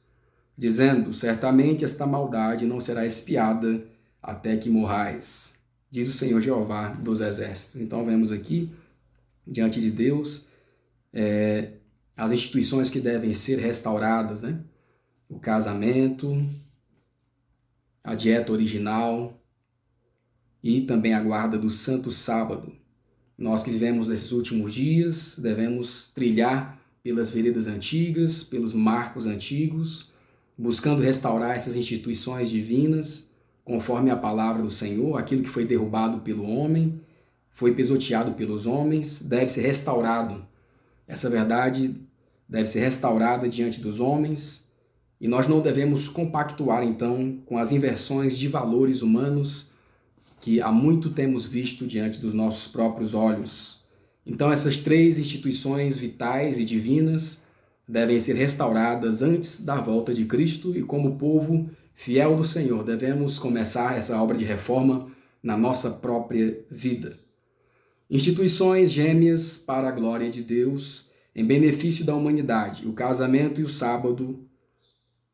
dizendo: certamente esta maldade não será expiada até que morrais, diz o Senhor Jeová dos Exércitos. Então vemos aqui, diante de Deus, as instituições que devem ser restauradas, né? O casamento, a dieta original e também a guarda do Santo Sábado. Nós que vivemos nesses últimos dias devemos trilhar pelas veredas antigas, pelos marcos antigos, buscando restaurar essas instituições divinas, conforme a palavra do Senhor. Aquilo que foi derrubado pelo homem, foi pisoteado pelos homens, deve ser restaurado. Essa verdade deve ser restaurada diante dos homens, e nós não devemos compactuar, então, com as inversões de valores humanos que há muito temos visto diante dos nossos próprios olhos. Então, essas três instituições vitais e divinas devem ser restauradas antes da volta de Cristo, e como povo fiel do Senhor, devemos começar essa obra de reforma na nossa própria vida. Instituições gêmeas para a glória de Deus, em benefício da humanidade. O casamento e o sábado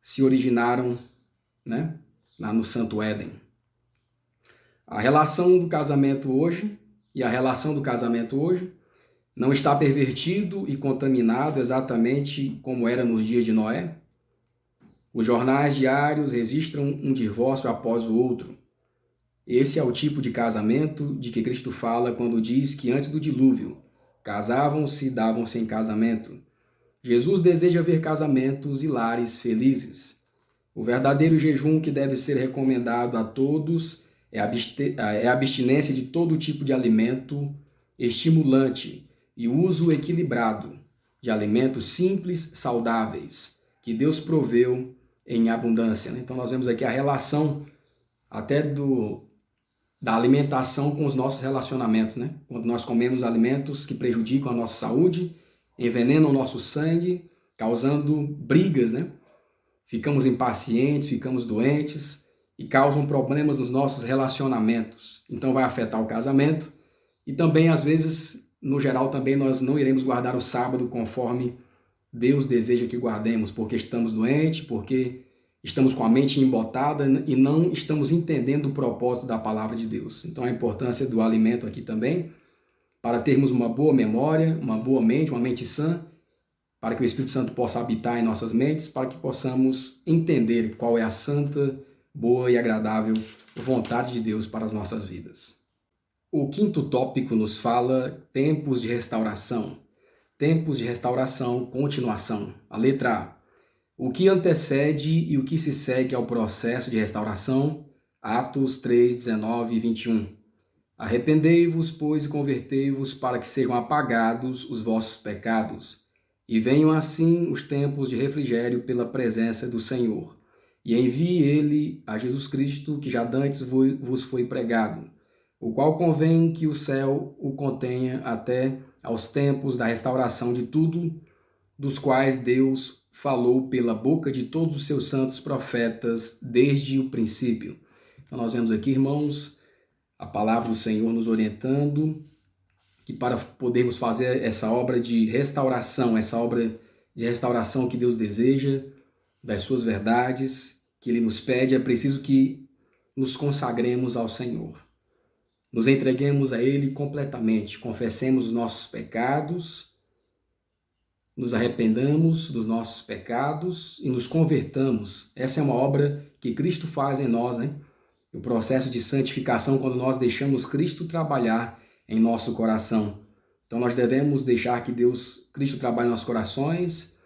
se originaram, né, lá no Santo Éden. A relação do casamento hoje e a relação do casamento hoje não está pervertido e contaminado exatamente como era nos dias de Noé? Os jornais diários registram um divórcio após o outro. Esse é o tipo de casamento de que Cristo fala quando diz que antes do dilúvio casavam-se e davam-se em casamento. Jesus deseja ver casamentos e lares felizes. O verdadeiro jejum que deve ser recomendado a todos é a abstinência de todo tipo de alimento estimulante e o uso equilibrado de alimentos simples, saudáveis, que Deus proveu em abundância. Então nós vemos aqui a relação até da alimentação com os nossos relacionamentos, né? Quando nós comemos alimentos que prejudicam a nossa saúde, envenenam o nosso sangue, causando brigas, né? Ficamos impacientes, ficamos doentes e causam problemas nos nossos relacionamentos. Então vai afetar o casamento e também, às vezes, no geral, também nós não iremos guardar o sábado conforme Deus deseja que guardemos, porque estamos doentes, porque estamos com a mente embotada e não estamos entendendo o propósito da palavra de Deus. Então a importância do alimento aqui também, para termos uma boa memória, uma boa mente, uma mente sã, para que o Espírito Santo possa habitar em nossas mentes, para que possamos entender qual é a santa, boa e agradável vontade de Deus para as nossas vidas. O quinto tópico nos fala tempos de restauração. Tempos de restauração, continuação. A letra A. O que antecede e o que se segue ao processo de restauração. Atos 3, 19 e 21. Arrependei-vos, pois, e convertei-vos para que sejam apagados os vossos pecados, e venham assim os tempos de refrigério pela presença do Senhor. E envie ele a Jesus Cristo, que já dantes vos foi pregado, o qual convém que o céu o contenha até aos tempos da restauração de tudo, dos quais Deus falou pela boca de todos os seus santos profetas desde o princípio. Então nós vemos aqui, irmãos, a palavra do Senhor nos orientando que para podermos fazer essa obra de restauração, que Deus deseja, das suas verdades, que Ele nos pede, é preciso que nos consagremos ao Senhor. Nos entreguemos a Ele completamente, confessemos os nossos pecados, nos arrependamos dos nossos pecados e nos convertamos. Essa é uma obra que Cristo faz em nós, né? O processo de santificação, quando nós deixamos Cristo trabalhar em nosso coração. Então nós devemos deixar que Cristo trabalhe em nossos corações,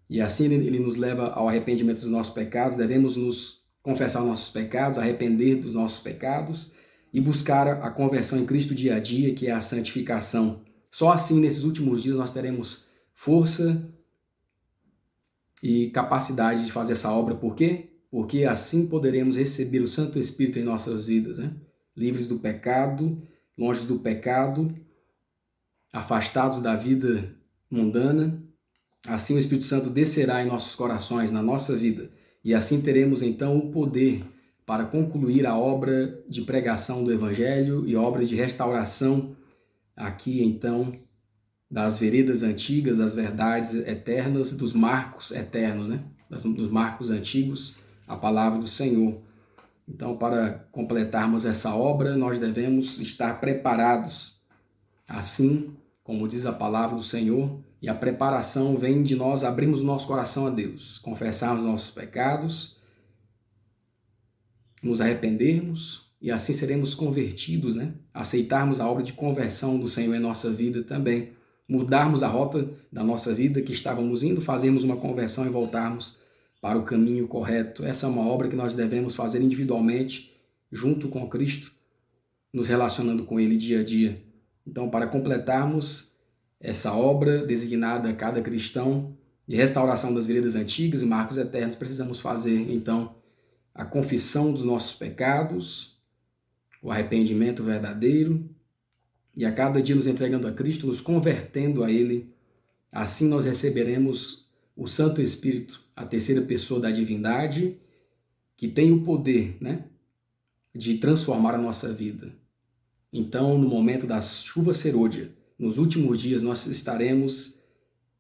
e assim ele nos leva ao arrependimento dos nossos pecados. Devemos nos confessar nossos pecados, arrepender dos nossos pecados e buscar a conversão em Cristo dia a dia, que é a santificação. Só assim, nesses últimos dias, nós teremos força e capacidade de fazer essa obra. Por quê? Porque assim poderemos receber o Santo Espírito em nossas vidas, né? Livres do pecado, longe do pecado, afastados da vida mundana. Assim o Espírito Santo descerá em nossos corações, na nossa vida, e assim teremos então o poder para concluir a obra de pregação do Evangelho e obra de restauração aqui então das veredas antigas, das verdades eternas, dos marcos eternos, né? Dos marcos antigos, a palavra do Senhor. Então, para completarmos essa obra, nós devemos estar preparados, assim como diz a palavra do Senhor, e a preparação vem de nós abrirmos o nosso coração a Deus, confessarmos nossos pecados, nos arrependermos, e assim seremos convertidos, né? Aceitarmos a obra de conversão do Senhor em nossa vida também, mudarmos a rota da nossa vida que estávamos indo, fazermos uma conversão e voltarmos para o caminho correto. Essa é uma obra que nós devemos fazer individualmente, junto com Cristo, nos relacionando com Ele dia a dia. Então, para completarmos essa obra designada a cada cristão de restauração das veredas antigas e marcos eternos, precisamos fazer, então, a confissão dos nossos pecados, o arrependimento verdadeiro, e a cada dia nos entregando a Cristo, nos convertendo a Ele. Assim nós receberemos o Santo Espírito, a terceira pessoa da divindade, que tem o poder, né, de transformar a nossa vida. Então, no momento da chuva serôdia, nos últimos dias, nós estaremos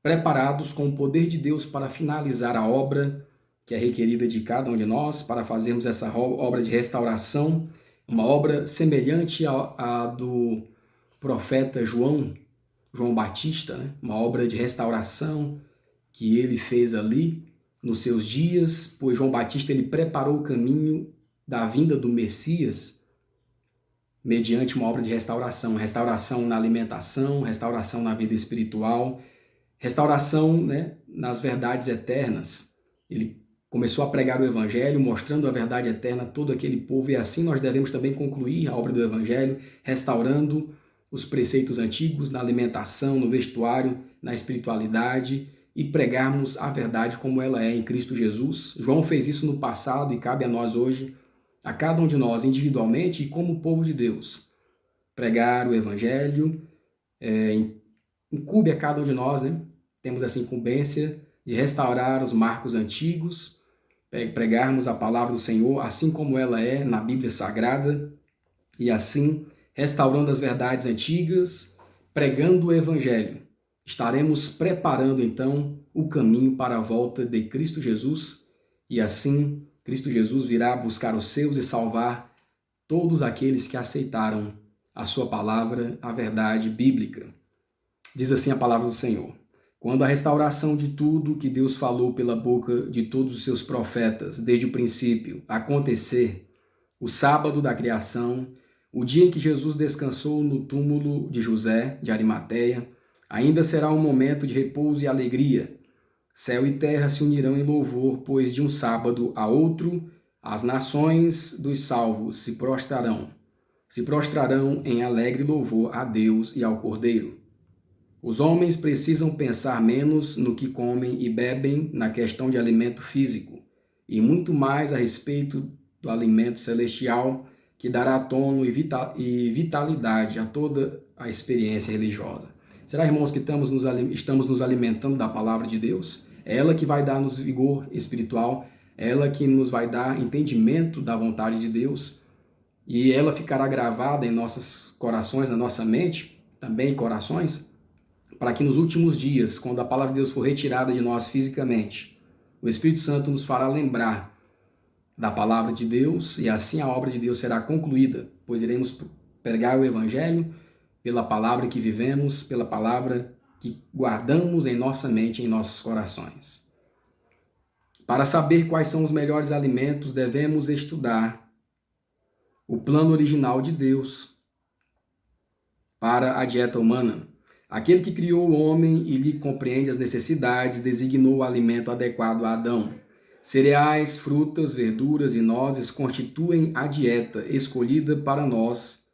preparados com o poder de Deus para finalizar a obra que é requerida de cada um de nós, para fazermos essa obra de restauração, uma obra semelhante à do profeta João Batista, né? Uma obra de restauração que ele fez ali nos seus dias, pois João Batista ele preparou o caminho da vinda do Messias mediante uma obra de restauração na alimentação, restauração na vida espiritual, restauração, né, nas verdades eternas. Ele começou a pregar o Evangelho, mostrando a verdade eterna a todo aquele povo, e assim nós devemos também concluir a obra do Evangelho, restaurando os preceitos antigos na alimentação, no vestuário, na espiritualidade, e pregarmos a verdade como ela é em Cristo Jesus. João fez isso no passado e cabe a nós hoje, a cada um de nós individualmente e como povo de Deus. Pregar o Evangelho, incumbe a cada um de nós, né? Temos essa incumbência de restaurar os marcos antigos, pregarmos a palavra do Senhor assim como ela é na Bíblia Sagrada, e assim, restaurando as verdades antigas, pregando o Evangelho, estaremos preparando então o caminho para a volta de Cristo Jesus, e assim Cristo Jesus virá buscar os seus e salvar todos aqueles que aceitaram a sua palavra, a verdade bíblica. Diz assim a palavra do Senhor: quando a restauração de tudo que Deus falou pela boca de todos os seus profetas, desde o princípio, acontecer, o sábado da criação, o dia em que Jesus descansou no túmulo de José de Arimateia, ainda será um momento de repouso e alegria. Céu e terra se unirão em louvor, pois de um sábado a outro, as nações dos salvos se prostrarão em alegre louvor a Deus e ao Cordeiro. Os homens precisam pensar menos no que comem e bebem na questão de alimento físico, e muito mais a respeito do alimento celestial, que dará tono e vitalidade a toda a experiência religiosa. Será, irmãos, que estamos nos alimentando da palavra de Deus? É ela que vai dar-nos vigor espiritual, é ela que nos vai dar entendimento da vontade de Deus, e ela ficará gravada em nossos corações, na nossa mente, também corações, para que nos últimos dias, quando a palavra de Deus for retirada de nós fisicamente, o Espírito Santo nos fará lembrar da palavra de Deus, e assim a obra de Deus será concluída, pois iremos pregar o Evangelho pela palavra que vivemos, pela palavra que guardamos em nossa mente e em nossos corações. Para saber quais são os melhores alimentos, devemos estudar o plano original de Deus para a dieta humana. Aquele que criou o homem e lhe compreende as necessidades, designou o alimento adequado a Adão. Cereais, frutas, verduras e nozes constituem a dieta escolhida para nós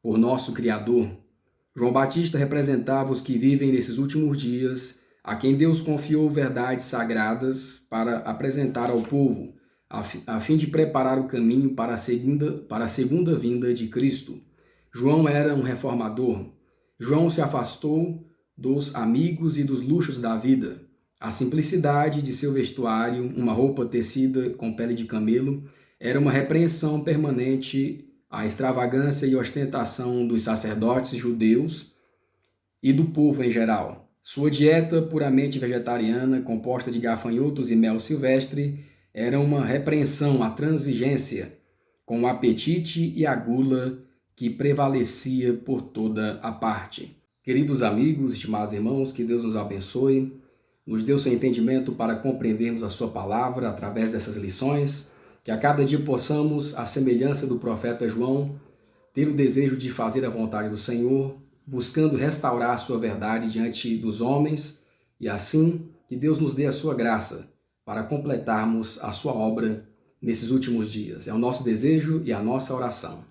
por nosso Criador. João Batista representava os que vivem nesses últimos dias, a quem Deus confiou verdades sagradas para apresentar ao povo, a fim de preparar o caminho para a segunda vinda de Cristo. João era um reformador. João se afastou dos amigos e dos luxos da vida. A simplicidade de seu vestuário, uma roupa tecida com pele de camelo, era uma repreensão permanente à extravagância e ostentação dos sacerdotes judeus e do povo em geral. Sua dieta puramente vegetariana, composta de gafanhotos e mel silvestre, era uma repreensão à transigência, com o apetite e a gula que prevalecia por toda a parte. Queridos amigos, estimados irmãos, que Deus nos abençoe, nos dê o seu entendimento para compreendermos a sua palavra através dessas lições, que a cada dia possamos, à semelhança do profeta João, ter o desejo de fazer a vontade do Senhor, buscando restaurar a sua verdade diante dos homens, e assim que Deus nos dê a sua graça para completarmos a sua obra nesses últimos dias. É o nosso desejo e a nossa oração.